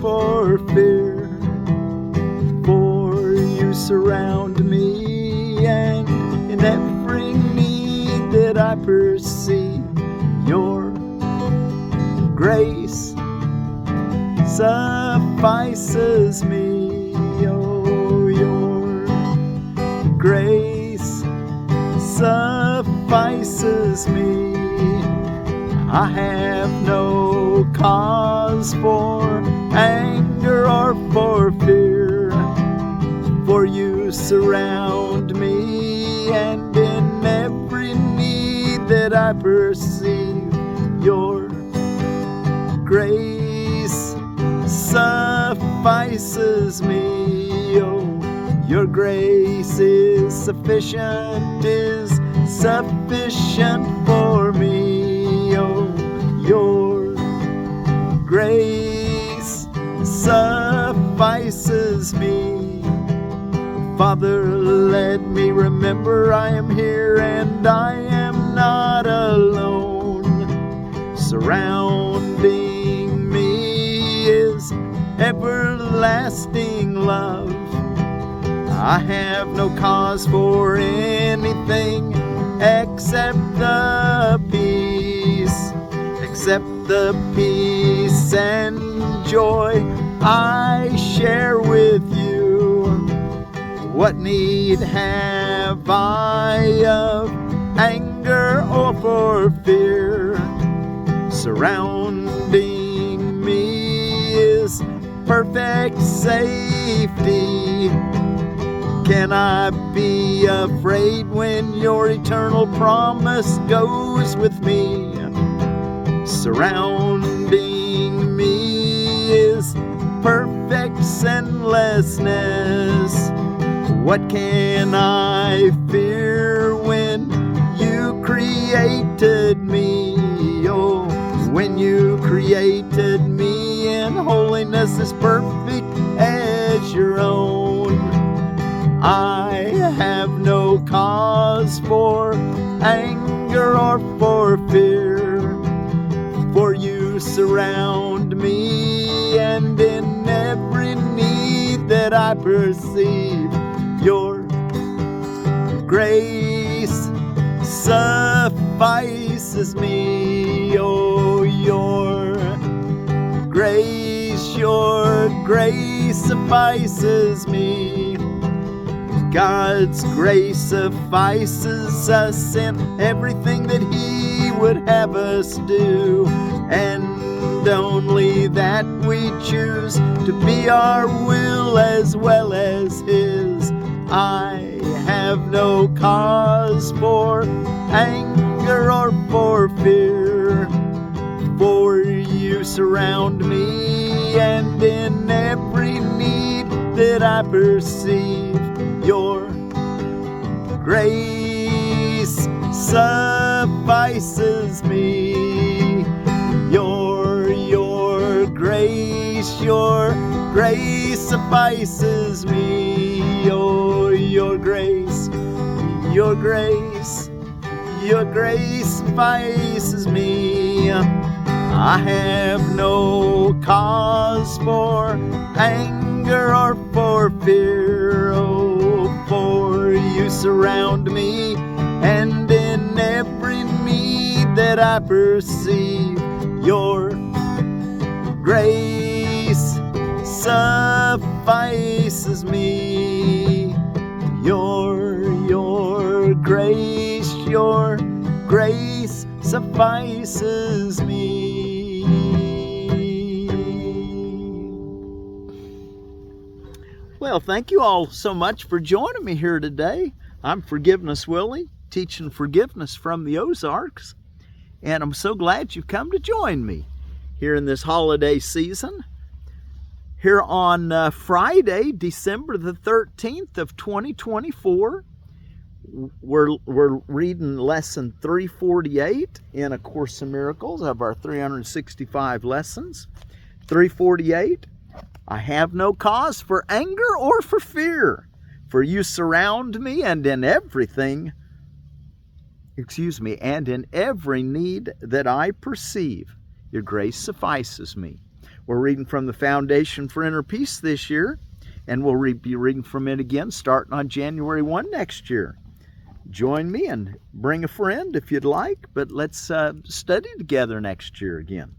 for fear. For you surround me, and in every need that I perceive, your grace suffices me. Oh, your grace suffices me. I have no cause for anger or for fear, for you surround me, and in every need that I perceive, your grace suffices me. Oh, your grace is sufficient for me. Oh, your grace suffices me. Father, let me remember I am here and I am not alone. Surrounding me is everlasting love. I have no cause for anything except the peace and joy I share with you. What need have I of anger or for fear? Surrounding me is perfect safety. Can I be afraid when your eternal promise goes with me? Surrounding me is perfect sinlessness. What can I fear when you created me? Oh, when you created me in holiness as perfect as your own. I have no cause for anger or for fear, for you surround me, and in every need that I perceive, your grace suffices me. Oh, your grace suffices me. God's grace suffices us in everything that He would have us do, and only that we choose to be our will as well as His. I have no cause for anger or for fear, for you surround me, and in every need that I perceive, your grace suffices me. Your grace suffices me. Oh, your grace suffices me. I have no cause for anger or for fear. Oh, for you surround me, and in every need that I perceive, your grace suffices me. Your grace suffices me. Well, thank you all so much for joining me here today. I'm Forgiveness Willie, teaching forgiveness from the Ozarks, and I'm so glad you've come to join me here in this holiday season. Here on Friday, December the 13th of 2024, we're reading lesson 348 in A Course in Miracles of our 365 lessons. 348, I have no cause for anger or for fear, for you surround me, and in every need that I perceive, your grace suffices me. We're reading from the Foundation for Inner Peace this year, and we'll be reading from it again starting on January 1 next year. Join me and bring a friend if you'd like, but let's study together next year again.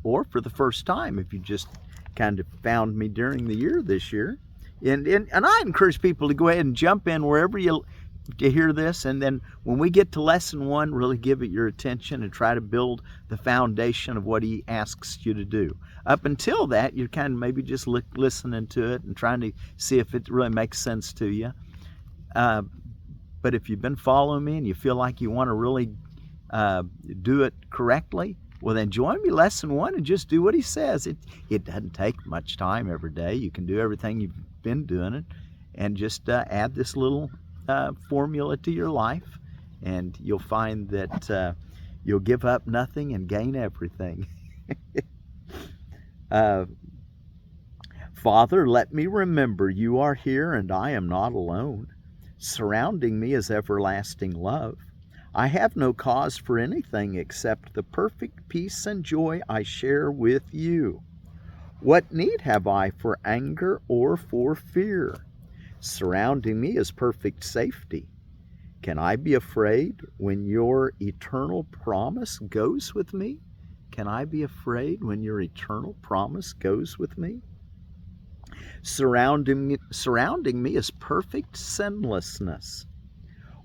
Or for the first time, if you just kind of found me during the year this year. And I encourage people to go ahead and jump in wherever you hear this, and then when we get to lesson 1, really give it your attention and try to build the foundation of what he asks you to do. Up until that, you're kind of maybe just listening to it and trying to see if it really makes sense to you. But if you've been following me and you feel like you want to really do it correctly, well then join me lesson 1 and just do what he says. It doesn't take much time every day. You can do everything you've been doing it and just add this little formula to your life, and you'll find that you'll give up nothing and gain everything. Father, let me remember you are here and I am not alone. Surrounding me is everlasting love. I have no cause for anything except the perfect peace and joy I share with you. What need have I for anger or for fear? Surrounding me is perfect safety. Can I be afraid when your eternal promise goes with me? Can I be afraid when your eternal promise goes with me? Surrounding me is perfect sinlessness.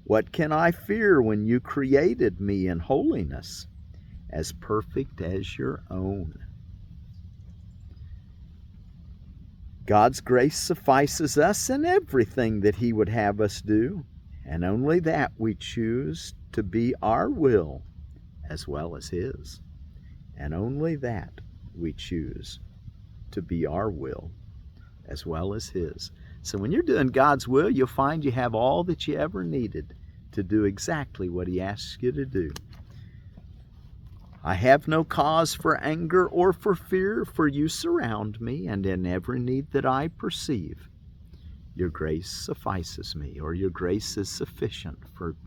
What can I fear when you created me in holiness, as perfect as your own? God's grace suffices us in everything that he would have us do, and only that we choose to be our will as well as his. And only that we choose to be our will as well as his. So when you're doing God's will, you'll find you have all that you ever needed to do exactly what he asks you to do. I have no cause for anger or for fear, for you surround me, and in every need that I perceive, your grace suffices me, or your grace is sufficient for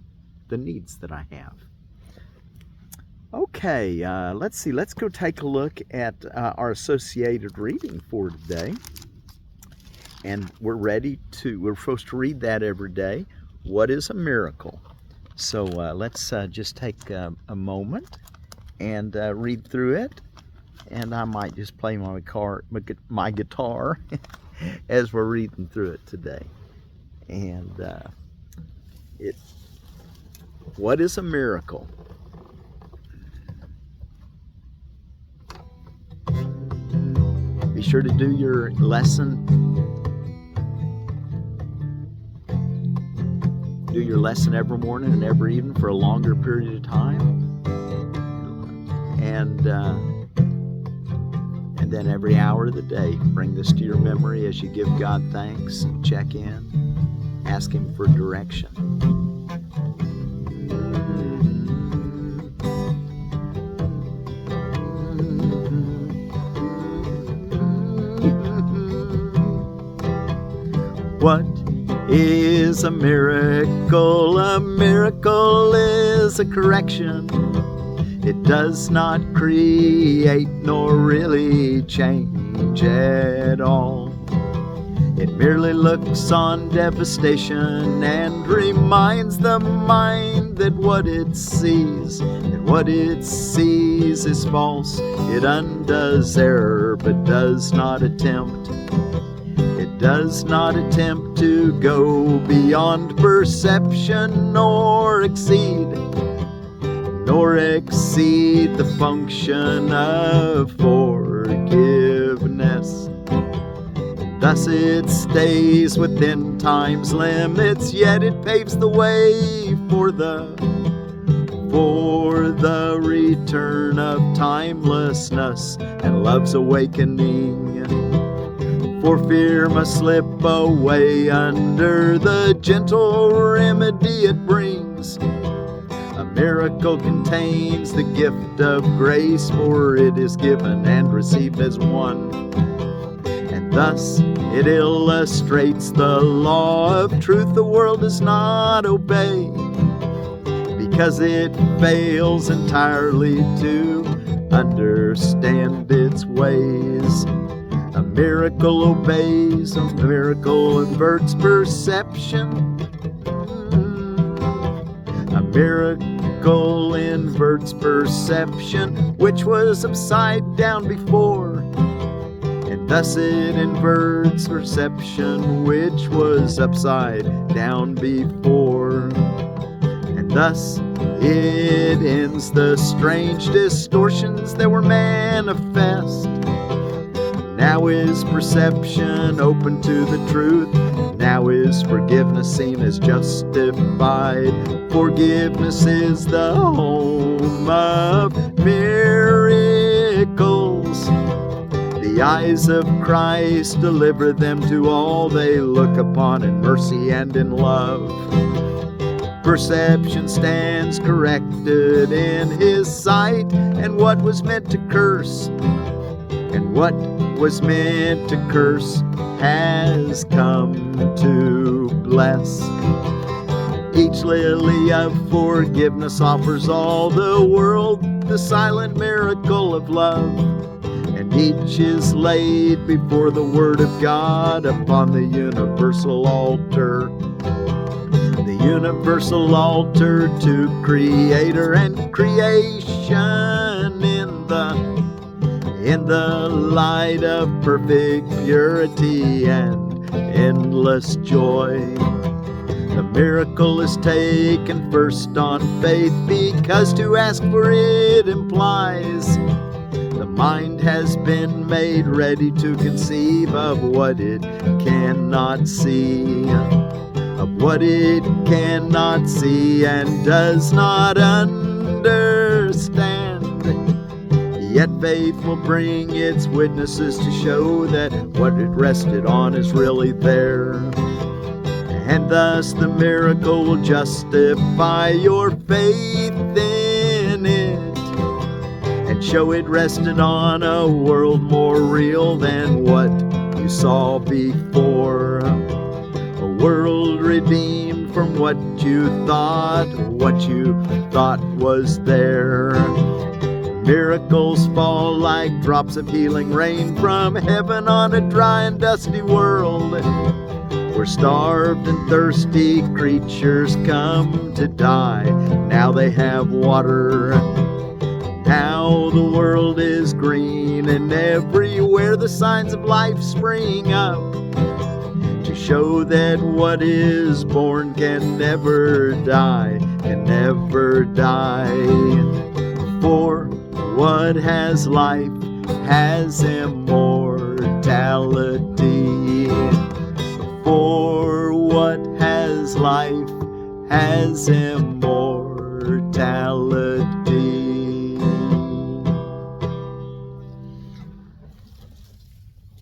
the needs that I have. Okay, let's see. Let's go take a look at our associated reading for today. And we're supposed to read that every day. What is a miracle? So let's just take a moment and read through it, and I might just play my guitar as we're reading through it today. And what is a miracle? Be sure to do your lesson. Do your lesson every morning and every evening for a longer period of time. And then every hour of the day, bring this to your memory as you give God thanks and check in, ask him for direction. What is a miracle? A miracle is a correction. It does not create nor really change at all. It merely looks on devastation and reminds the mind that what it sees is false. It undoes error but does not attempt. It does not attempt to go beyond perception nor exceed the function of forgiveness. Thus it stays within time's limits, yet it paves the way for the return of timelessness and love's awakening. For fear must slip away under the gentle remedy it brings. A miracle contains the gift of grace, for it is given and received as one. And thus it illustrates the law of truth the world does not obey, because it fails entirely to understand its ways. A miracle obeys, a miracle inverts perception. A miracle inverts perception, which was upside down before. And thus it inverts perception, which was upside down before. And thus it ends the strange distortions that were manifest. Now is perception open to the truth. Now is forgiveness seen as justified. Forgiveness is the home of miracles. The eyes of Christ deliver them to all they look upon in mercy and in love. Perception stands corrected in His sight, and what was meant to curse, and what was meant to curse, has come to bless. Each lily of forgiveness offers all the world the silent miracle of love. And each is laid before the Word of God upon the universal altar. The universal altar to Creator and creation in the light of perfect purity and endless joy. The miracle is taken first on faith, because to ask for it implies the mind has been made ready to conceive of what it cannot see, of what it cannot see and does not understand. Yet faith will bring its witnesses to show that what it rested on is really there. And thus the miracle will justify your faith in it, and show it rested on a world more real than what you saw before. A world redeemed from what you thought was there. Miracles fall like drops of healing rain from heaven on a dry and dusty world, where starved and thirsty creatures come to die. Now they have water. Now the world is green, and everywhere the signs of life spring up, to show that what is born can never die, can never die. For what has life has immortality. For what has life has immortality.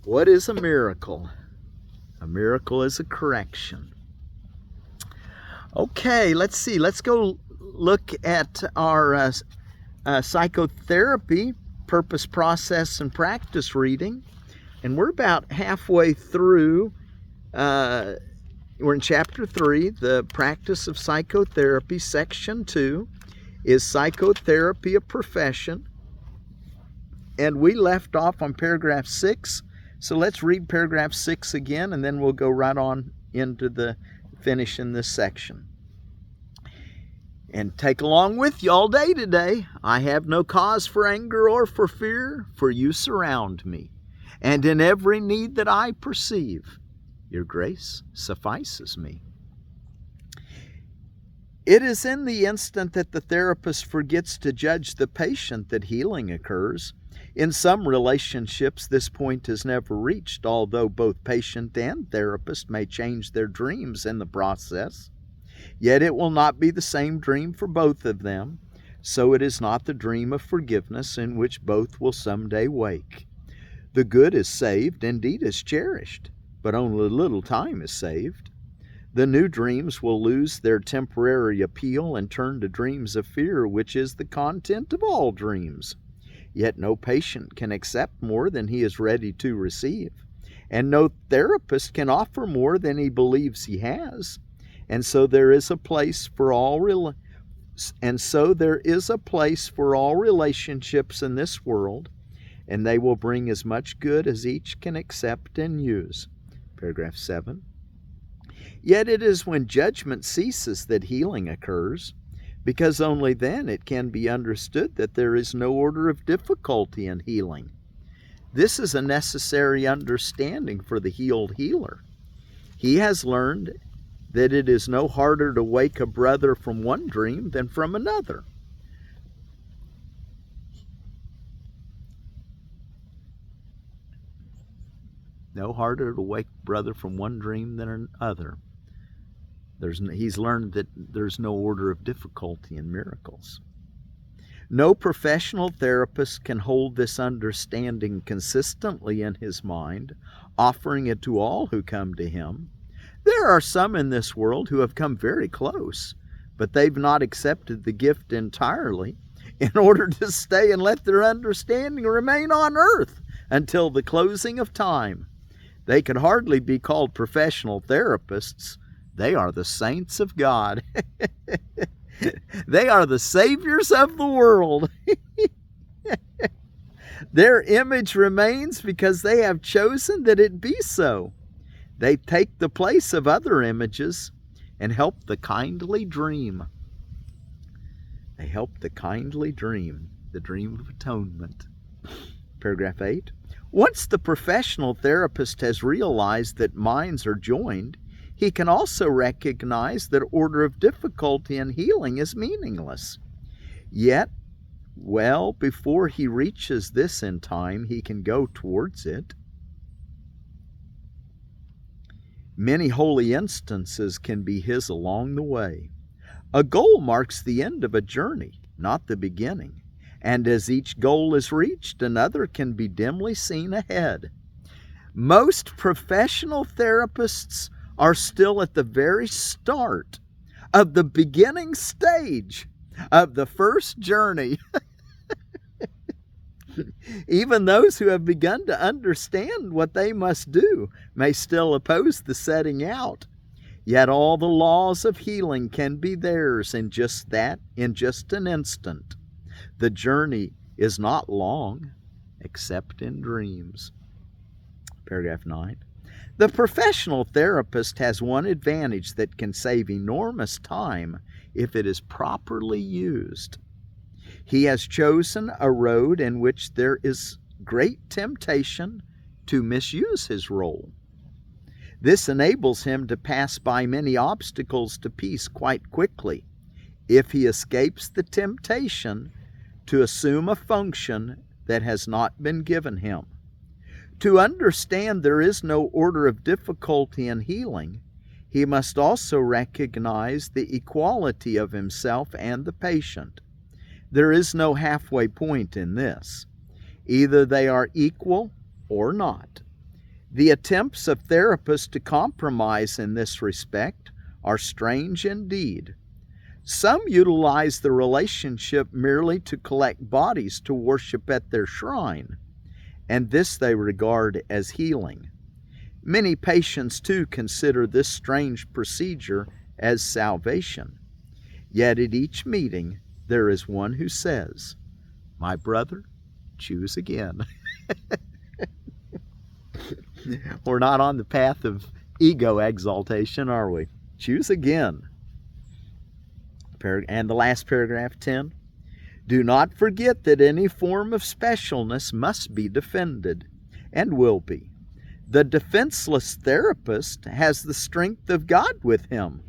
What is a miracle? A miracle is a correction. Okay, let's see. Let's go look at our psychotherapy, purpose, process, and practice reading. And we're about halfway through. We're in chapter 3, the practice of psychotherapy. Section 2 is psychotherapy a profession? And we left off on paragraph 6. So let's read paragraph 6 again, and then we'll go right on into the finish in this section. And take along with you all day today. I have no cause for anger or for fear, for you surround me. And in every need that I perceive, your grace suffices me. It is in the instant that the therapist forgets to judge the patient that healing occurs. In some relationships, this point is never reached, although both patient and therapist may change their dreams in the process. Yet it will not be the same dream for both of them, so it is not the dream of forgiveness in which both will someday wake. The good is saved, indeed is cherished, but only a little time is saved. The new dreams will lose their temporary appeal and turn to dreams of fear, which is the content of all dreams. Yet no patient can accept more than he is ready to receive, and no therapist can offer more than he believes he has. And so there is a place for all And so there is a place for all relationships in this world, and they will bring as much good as each can accept and use. Paragraph 7. Yet it is when judgment ceases that healing occurs, because only then it can be understood that there is no order of difficulty in healing. This is a necessary understanding for the healed healer. He has learned that it is no harder to wake a brother from one dream than from another. No harder to wake brother from one dream than another. He's learned that there's no order of difficulty in miracles. No professional therapist can hold this understanding consistently in his mind, offering it to all who come to him. There are some in this world who have come very close, but they've not accepted the gift entirely in order to stay and let their understanding remain on earth until the closing of time. They could hardly be called professional therapists. They are the saints of God. They are the saviors of the world. Their image remains because they have chosen that it be so. They take the place of other images and help the kindly dream. They help the kindly dream, the dream of atonement. Paragraph 8. Once the professional therapist has realized that minds are joined, he can also recognize that order of difficulty in healing is meaningless. Yet, well before he reaches this in time, he can go towards it. Many holy instances can be his along the way. A goal marks the end of a journey, not the beginning. And as each goal is reached, another can be dimly seen ahead. Most professional therapists are still at the very start of the beginning stage of the first journey. Even those who have begun to understand what they must do may still oppose the setting out. Yet all the laws of healing can be theirs in just an instant. The journey is not long, except in dreams. Paragraph 9. The professional therapist has one advantage that can save enormous time if it is properly used. He has chosen a road in which there is great temptation to misuse his role. This enables him to pass by many obstacles to peace quite quickly if he escapes the temptation to assume a function that has not been given him. To understand there is no order of difficulty in healing, he must also recognize the equality of himself and the patient. There is no halfway point in this. Either they are equal or not. The attempts of therapists to compromise in this respect are strange indeed. Some utilize the relationship merely to collect bodies to worship at their shrine, and this they regard as healing. Many patients, too, consider this strange procedure as salvation. Yet at each meeting, there is one who says, "My brother, choose again." We're not on the path of ego exaltation, are we? Choose again. And the last paragraph, 10. Do not forget that any form of specialness must be defended, and will be. The defenseless therapist has the strength of God with him,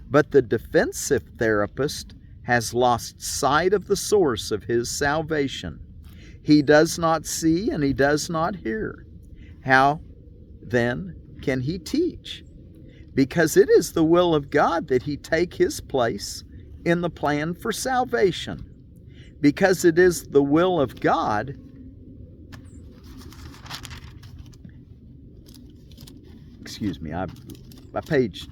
but the defensive therapist has lost sight of the source of his salvation. He does not see and he does not hear. How, then, can he teach? Because it is the will of God that he take his place in the plan for salvation. Because it is the will of God, my page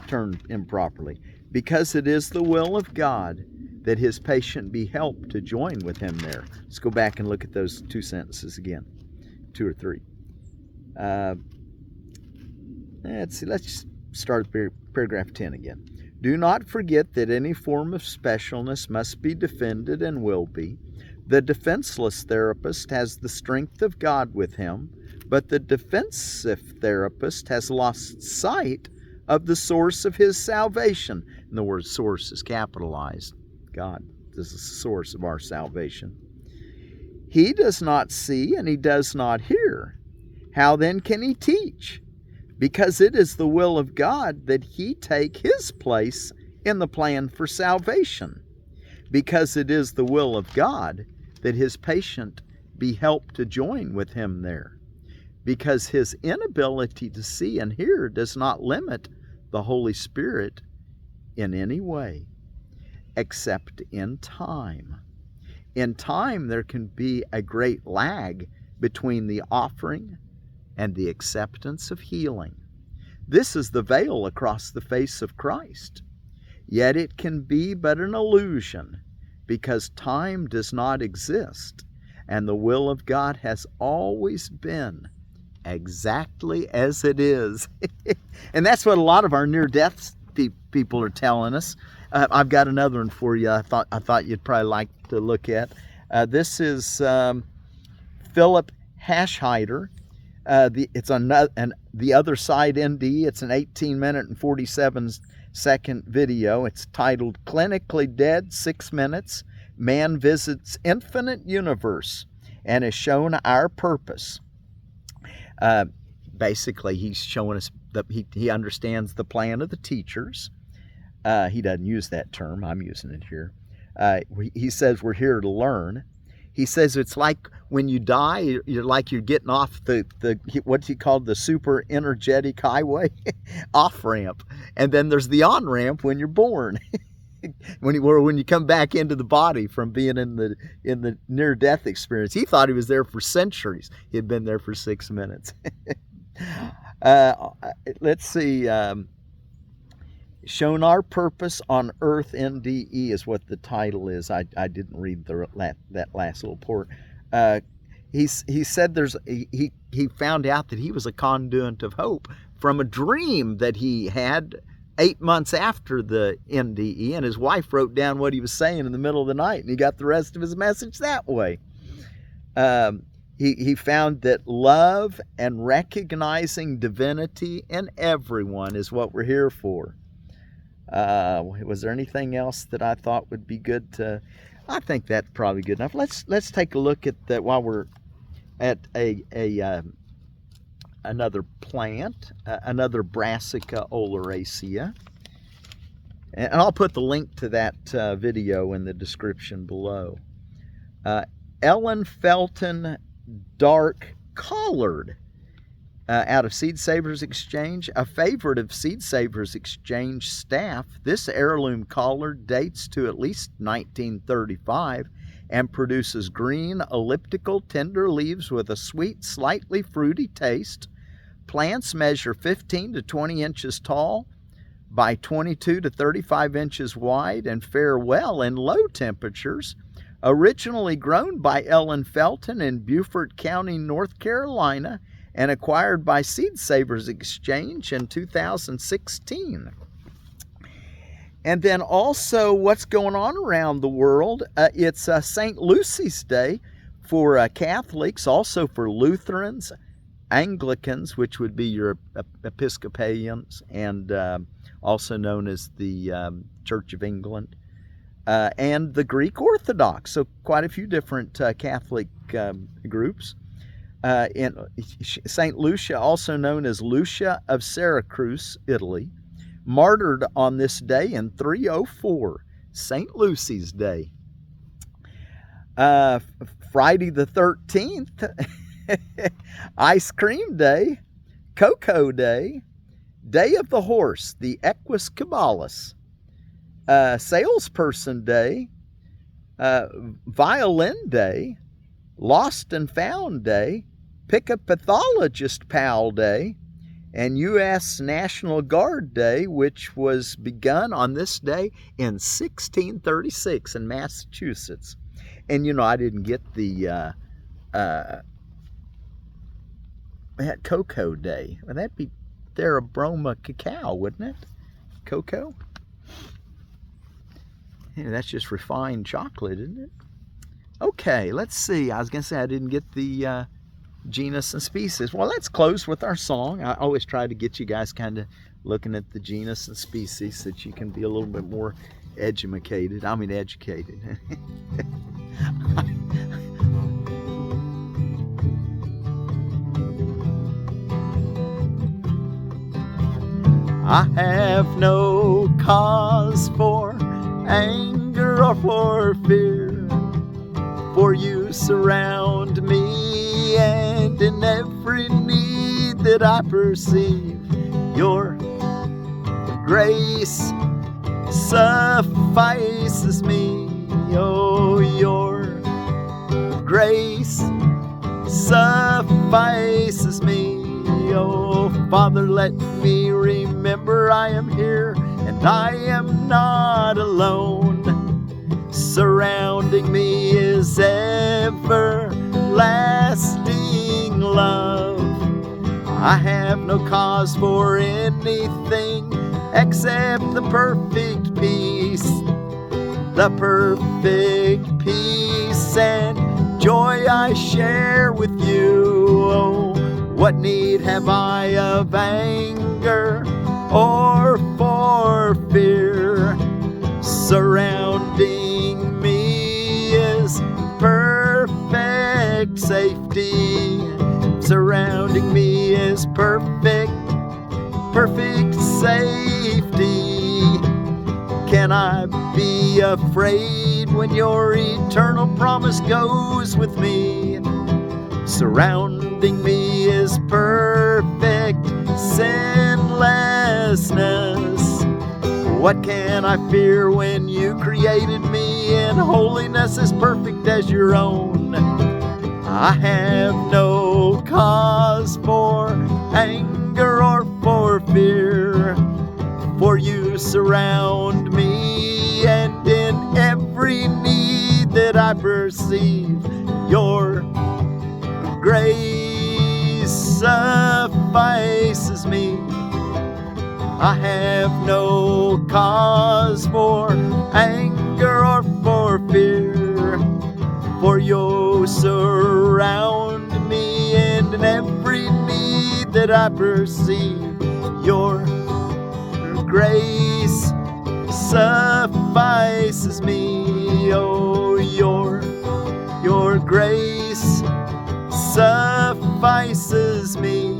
turned improperly. Because it is the will of God that his patient be helped to join with him there. Let's go back and look at those two sentences again. 2 or 3. Let's start paragraph 10 again. Do not forget that any form of specialness must be defended and will be. The defenseless therapist has the strength of God with him, but the defensive therapist has lost sight of the source of his salvation. And the word source is capitalized. God is the source of our salvation. He does not see and he does not hear. How then can he teach? Because it is the will of God that he take his place in the plan for salvation. Because it is the will of God that his patient be helped to join with him there. Because his inability to see and hear does not limit the Holy Spirit in any way, except in time. In time, there can be a great lag between the offering and the acceptance of healing. This is the veil across the face of Christ. Yet it can be but an illusion, because time does not exist, and the will of God has always been exactly as it is. And that's what a lot of our near-death people are telling us. I've got another one for you I thought you'd probably like to look at. This is Philip Hashhider. It's on the Other Side ND. It's an 18-minute and 47-second video. It's titled Clinically Dead, 6 Minutes. Man Visits Infinite Universe and is shown our purpose. Basically, he's showing us that he understands the plan of the teachers. He doesn't use that term. I'm using it here. He says we're here to learn. He says it's like when you die, you're getting off the what's he called, the super energetic highway off ramp, and then there's the on ramp when you're born. when you come back into the body from being in the near death experience. He thought he was there for centuries. He had been there for 6 minutes. Let's see. Shown Our Purpose on Earth NDE is what the title is. I didn't read that last little part. He said he found out that he was a conduit of hope from a dream that he had 8 months after the NDE, and his wife wrote down what he was saying in the middle of the night, and he got the rest of his message that way. He found that love and recognizing divinity in everyone is what we're here for. Was there anything else that I thought would be good to? I think that's probably good enough. Let's take a look at that while we're at another plant, another Brassica oleracea, and I'll put the link to that video in the description below. Ellen Felton Dark Collard. Out of Seed Savers Exchange, a favorite of Seed Savers Exchange staff, this heirloom collard dates to at least 1935 and produces green, elliptical, tender leaves with a sweet, slightly fruity taste. Plants measure 15 to 20 inches tall by 22 to 35 inches wide and fare well in low temperatures. Originally grown by Ellen Felton in Beaufort County, North Carolina, and acquired by Seed Savers Exchange in 2016. And then also what's going on around the world, it's St. Lucy's Day for Catholics, also for Lutherans, Anglicans, which would be your Episcopalians, and also known as the Church of England, and the Greek Orthodox, so quite a few different Catholic groups. In St. Lucia, also known as Lucia of Syracuse, Italy, martyred on this day in 304, St. Lucy's Day. Friday the 13th, Ice Cream Day, Cocoa Day, Day of the Horse, the Equus Caballus, Salesperson Day, Violin Day, Lost and Found Day, Pick a Pathologist Pal Day, and U.S. National Guard Day, which was begun on this day in 1636 in Massachusetts. And you know, I didn't get the Cocoa Day. Well, that'd be Theobroma cacao, wouldn't it? Cocoa? Yeah, that's just refined chocolate, isn't it? Okay, let's see. I was going to say I didn't get the genus and species. Well, let's close with our song. I always try to get you guys kind of looking at the genus and species so that you can be a little bit more educated. I have no cause for anger or for fear, for you surround me, and in every need that I perceive, your grace suffices me. Oh, your grace suffices me. Oh, Father, let me remember I am here and I am not alone. Surrounding me is everlasting love. I have no cause for anything except the perfect peace. The perfect peace and joy I share with you. Oh, what need have I of anger or for fear? Surrounding me is perfect safety. Surrounding me is perfect safety. Can I be afraid when your eternal promise goes with me? Surrounding me is perfect sinlessness. What can I fear when you created me in holiness as perfect as your own? I have no cause for anger or for fear, for you surround me, and in every need that I perceive, your grace suffices me. I have no cause for anger or for fear, for you surround me, and in every need that I perceive, your grace suffices me. Oh, your grace suffices me.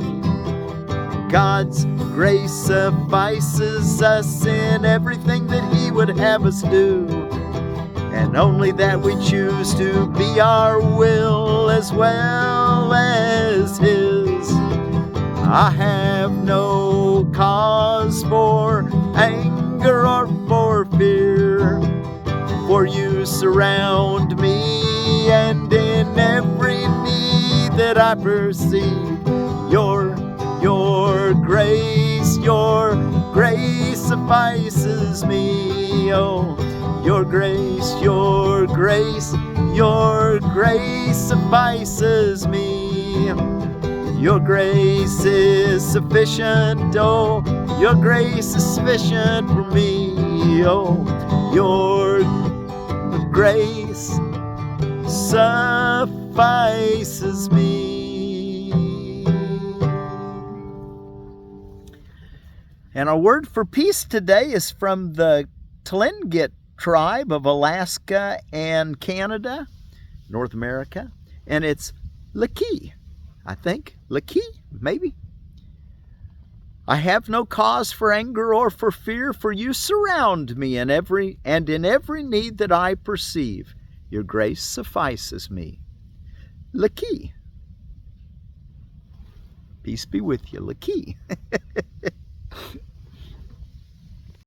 God's grace suffices us in everything that He would have us do, and only that we choose to be our will as well as His. I have no cause for anger or for fear, for you surround me, and in every need that I perceive, your grace suffices me. Oh, your grace suffices me. Your grace is sufficient. Oh, your grace is sufficient for me. Oh, your grace suffices me. And our word for peace today is from the Tlingit tribe of Alaska and Canada, North America, and it's Laki. I think Laki, maybe. I have no cause for anger or for fear, for you surround me in every need that I perceive. Your grace suffices me. Laki. Peace be with you, Laki.